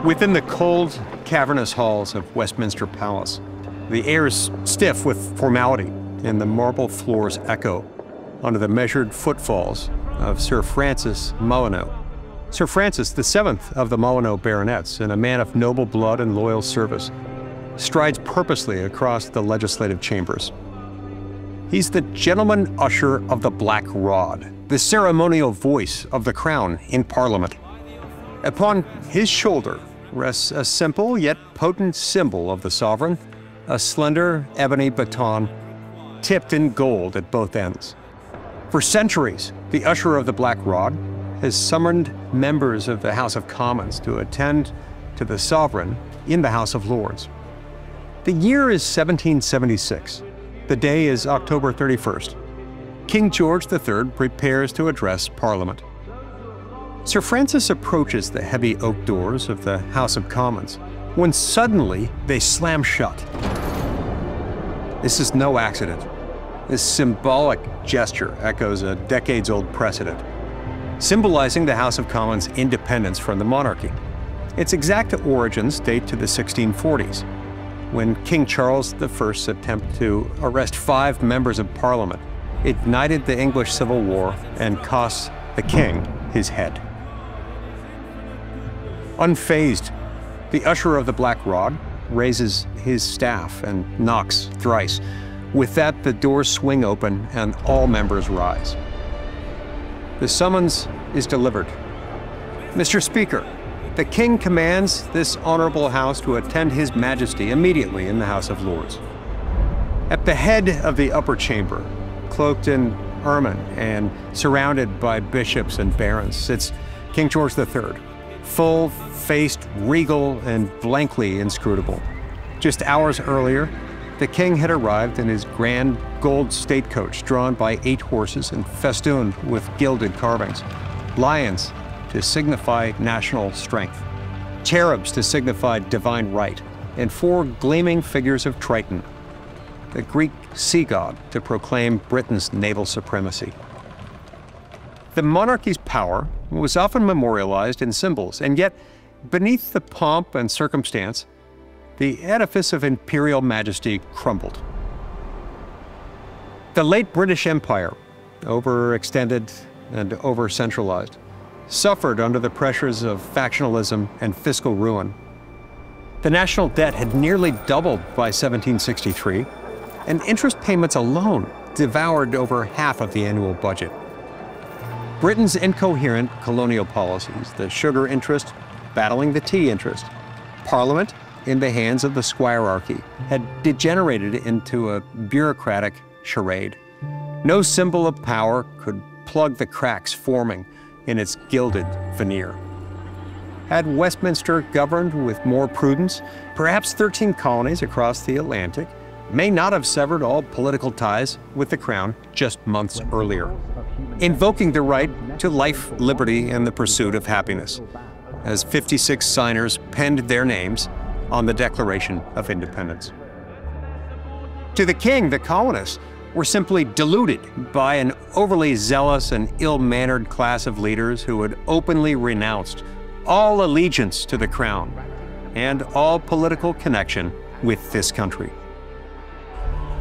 Within the cold, cavernous halls of Westminster Palace, the air is stiff with formality, and the marble floors echo under the measured footfalls of Sir Francis Molyneux. Sir Francis, the seventh of the Molyneux baronets, and a man of noble blood and loyal service, strides purposely across the legislative chambers. He's the gentleman usher of the Black Rod, the ceremonial voice of the crown in Parliament. Upon his shoulder rests a simple yet potent symbol of the sovereign, a slender ebony baton tipped in gold at both ends. For centuries, the usher of the Black Rod has summoned members of the House of Commons to attend to the sovereign in the House of Lords. The year is 1776. The day is October 31st. King George III prepares to address Parliament. Sir Francis approaches the heavy oak doors of the House of Commons when suddenly they slam shut. This is no accident. This symbolic gesture echoes a decades-old precedent, symbolizing the House of Commons' independence from the monarchy. Its exact origins date to the 1640s, when King Charles I's attempt to arrest 5 members of Parliament ignited the English Civil War and cost the king his head. Unfazed, the usher of the Black Rod raises his staff and knocks thrice. With that, the doors swing open and all members rise. The summons is delivered. Mr. Speaker, the King commands this honorable House to attend His Majesty immediately in the House of Lords. At the head of the upper chamber, cloaked in ermine and surrounded by bishops and barons, sits King George III, full-faced, regal, and blankly inscrutable. Just hours earlier, the king had arrived in his grand gold state coach drawn by 8 horses and festooned with gilded carvings, lions to signify national strength, cherubs to signify divine right, and 4 gleaming figures of Triton, the Greek sea god, to proclaim Britain's naval supremacy. The monarchy's power was often memorialized in symbols, and yet, beneath the pomp and circumstance, the edifice of imperial majesty crumbled. The late British Empire, overextended and over-centralized, suffered under the pressures of factionalism and fiscal ruin. The national debt had nearly doubled by 1763, and interest payments alone devoured over half of the annual budget. Britain's incoherent colonial policies, the sugar interest battling the tea interest, Parliament in the hands of the squirearchy, had degenerated into a bureaucratic charade. No symbol of power could plug the cracks forming in its gilded veneer. Had Westminster governed with more prudence, perhaps 13 colonies across the Atlantic may not have severed all political ties with the crown just months earlier, invoking the right to life, liberty, and the pursuit of happiness, as 56 signers penned their names on the Declaration of Independence. To the king, the colonists were simply deluded by an overly zealous and ill-mannered class of leaders who had openly renounced all allegiance to the crown and all political connection with this country.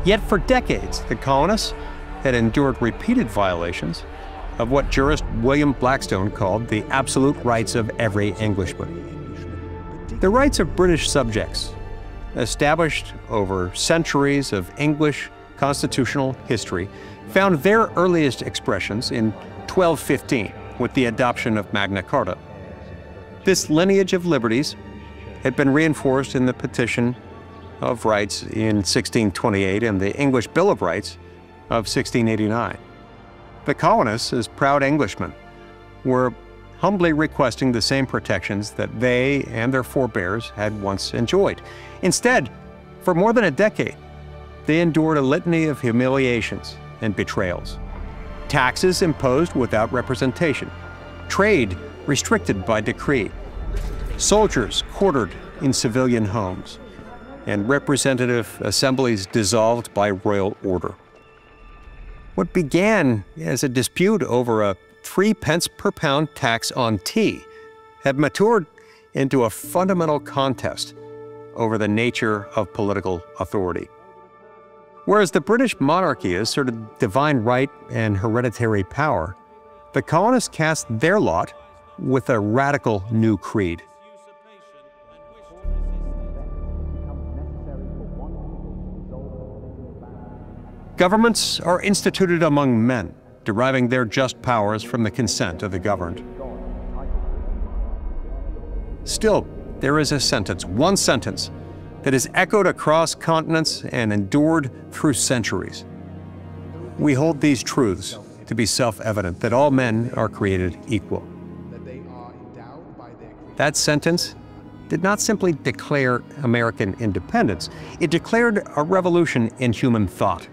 Yet for decades, the colonists had endured repeated violations of what jurist William Blackstone called the absolute rights of every Englishman. The rights of British subjects, established over centuries of English constitutional history, found their earliest expressions in 1215 with the adoption of Magna Carta. This lineage of liberties had been reinforced in the Petition of Rights in 1628 and the English Bill of Rights of 1689. The colonists, as proud Englishmen, were humbly requesting the same protections that they and their forebears had once enjoyed. Instead, for more than a decade, they endured a litany of humiliations and betrayals. Taxes imposed without representation, trade restricted by decree, soldiers quartered in civilian homes, and representative assemblies dissolved by royal order. What began as a dispute over a 3 pence per pound tax on tea had matured into a fundamental contest over the nature of political authority. Whereas the British monarchy asserted divine right and hereditary power, the colonists cast their lot with a radical new creed. Governments are instituted among men, deriving their just powers from the consent of the governed. Still, there is a sentence, one sentence, that is echoed across continents and endured through centuries. We hold these truths to be self-evident, that all men are created equal. That sentence did not simply declare American independence, it declared a revolution in human thought.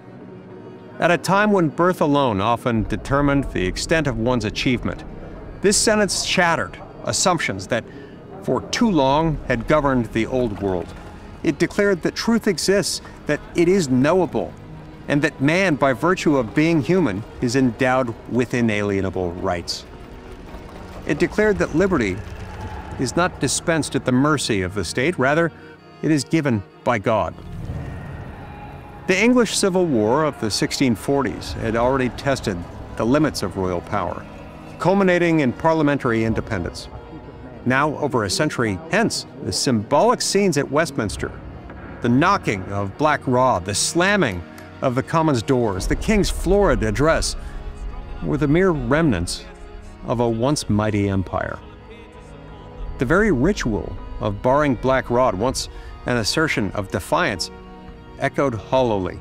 At a time when birth alone often determined the extent of one's achievement, this sentence shattered assumptions that for too long had governed the old world. It declared that truth exists, that it is knowable, and that man, by virtue of being human, is endowed with inalienable rights. It declared that liberty is not dispensed at the mercy of the state, rather, it is given by God. The English Civil War of the 1640s had already tested the limits of royal power, culminating in parliamentary independence. Now, over a century hence, the symbolic scenes at Westminster, the knocking of Black Rod, the slamming of the Commons' doors, the King's florid address, were the mere remnants of a once mighty empire. The very ritual of barring Black Rod, once an assertion of defiance, echoed hollowly.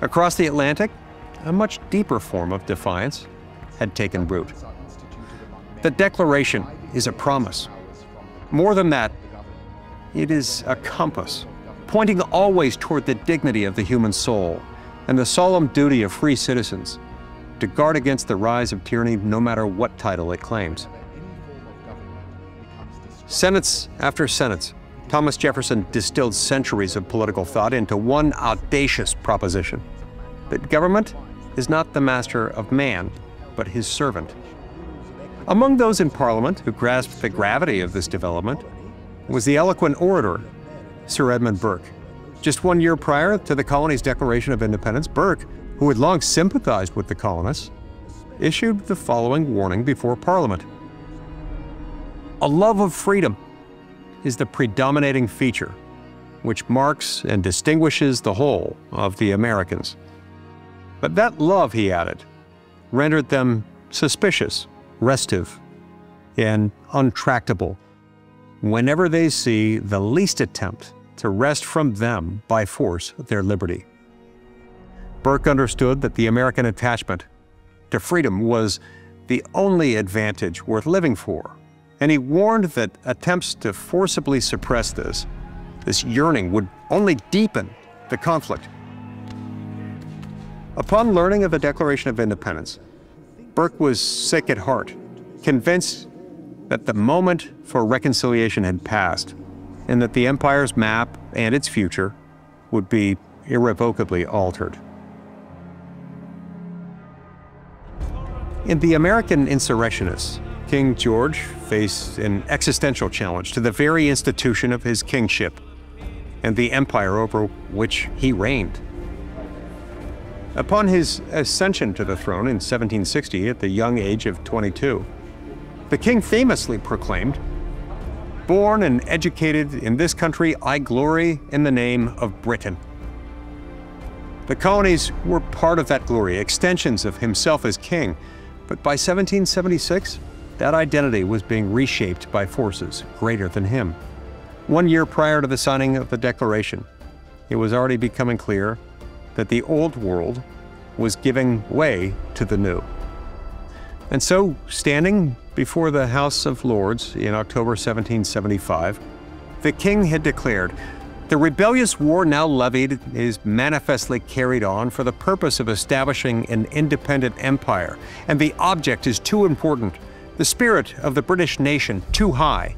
Across the Atlantic, a much deeper form of defiance had taken root. The Declaration is a promise. More than that, it is a compass, pointing always toward the dignity of the human soul and the solemn duty of free citizens to guard against the rise of tyranny, no matter what title it claims. Senates after senates, Thomas Jefferson distilled centuries of political thought into one audacious proposition: that government is not the master of man, but his servant. Among those in Parliament who grasped the gravity of this development was the eloquent orator, Sir Edmund Burke. Just 1 year prior to the colony's Declaration of Independence, Burke, who had long sympathized with the colonists, issued the following warning before Parliament: "A love of freedom is the predominating feature which marks and distinguishes the whole of the Americans. But that love," he added, "rendered them suspicious, restive, and untractable whenever they see the least attempt to wrest from them by force their liberty." Burke understood that the American attachment to freedom was the only advantage worth living for, and he warned that attempts to forcibly suppress this yearning would only deepen the conflict. Upon learning of the Declaration of Independence, Burke was sick at heart, convinced that the moment for reconciliation had passed, and that the empire's map and its future would be irrevocably altered. In The American Insurrectionists, King George faced an existential challenge to the very institution of his kingship and the empire over which he reigned. Upon his ascension to the throne in 1760 at the young age of 22, the king famously proclaimed, "Born and educated in this country, I glory in the name of Britain." The colonies were part of that glory, extensions of himself as king, but by 1776, that identity was being reshaped by forces greater than him. 1 year prior to the signing of the Declaration, it was already becoming clear that the old world was giving way to the new. And so, standing before the House of Lords in October 1775, the king had declared, "The rebellious war now levied is manifestly carried on for the purpose of establishing an independent empire, and the object is too important, the spirit of the British nation too high,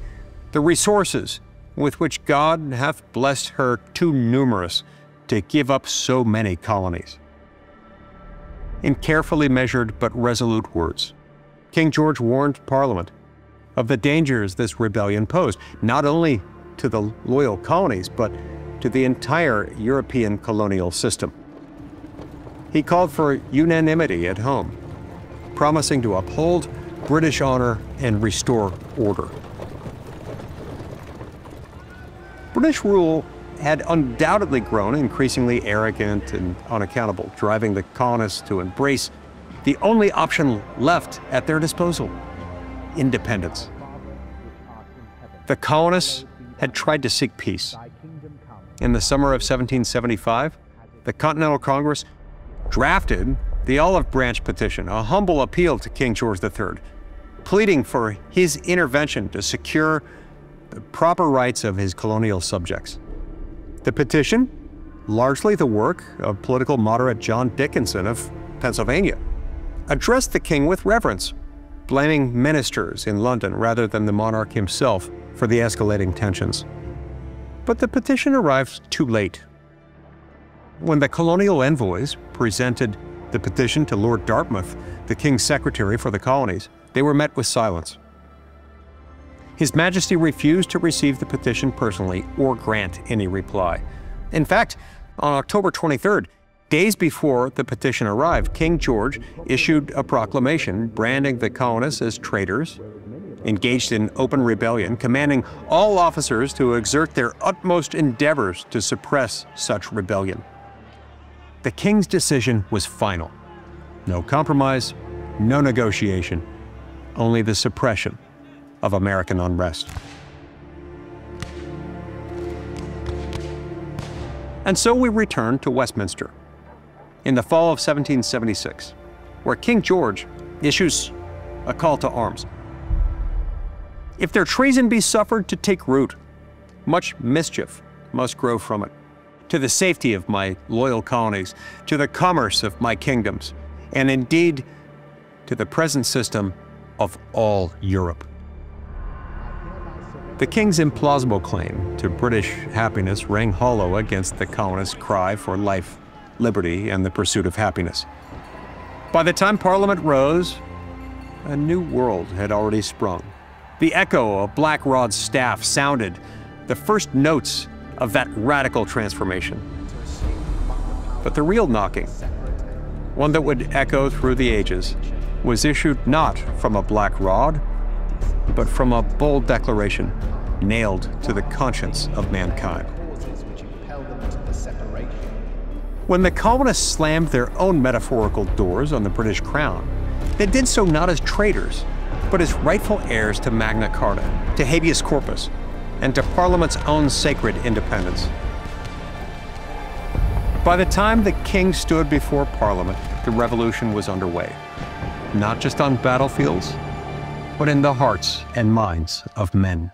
the resources with which God hath blessed her too numerous to give up so many colonies." In carefully measured but resolute words, King George warned Parliament of the dangers this rebellion posed, not only to the loyal colonies, but to the entire European colonial system. He called for unanimity at home, promising to uphold British honor and restore order. British rule had undoubtedly grown increasingly arrogant and unaccountable, driving the colonists to embrace the only option left at their disposal: independence. The colonists had tried to seek peace. In the summer of 1775, the Continental Congress drafted the Olive Branch Petition, a humble appeal to King George III, pleading for his intervention to secure the proper rights of his colonial subjects. The petition, largely the work of political moderate John Dickinson of Pennsylvania, addressed the king with reverence, blaming ministers in London rather than the monarch himself for the escalating tensions. But the petition arrived too late. When the colonial envoys presented the petition to Lord Dartmouth, the king's secretary for the colonies, they were met with silence. His Majesty refused to receive the petition personally or grant any reply. In fact, on October 23rd, days before the petition arrived, King George issued a proclamation branding the colonists as traitors, engaged in open rebellion, commanding all officers to exert their utmost endeavors to suppress such rebellion. The king's decision was final. No compromise, no negotiation, only the suppression of American unrest. And so we return to Westminster in the fall of 1776, where King George issues a call to arms. If their treason be suffered to take root, much mischief must grow from it, to the safety of my loyal colonies, to the commerce of my kingdoms, and indeed to the present system of all Europe. The king's implausible claim to British happiness rang hollow against the colonists' cry for life, liberty, and the pursuit of happiness. By the time Parliament rose, a new world had already sprung. The echo of Black Rod's staff sounded the first notes of that radical transformation. But the real knocking, one that would echo through the ages, was issued not from a Black Rod, but from a bold declaration nailed to the conscience of mankind. When the colonists slammed their own metaphorical doors on the British crown, they did so not as traitors, but as rightful heirs to Magna Carta, to habeas corpus, and to Parliament's own sacred independence. By the time the king stood before Parliament, the revolution was underway, not just on battlefields, but in the hearts and minds of men.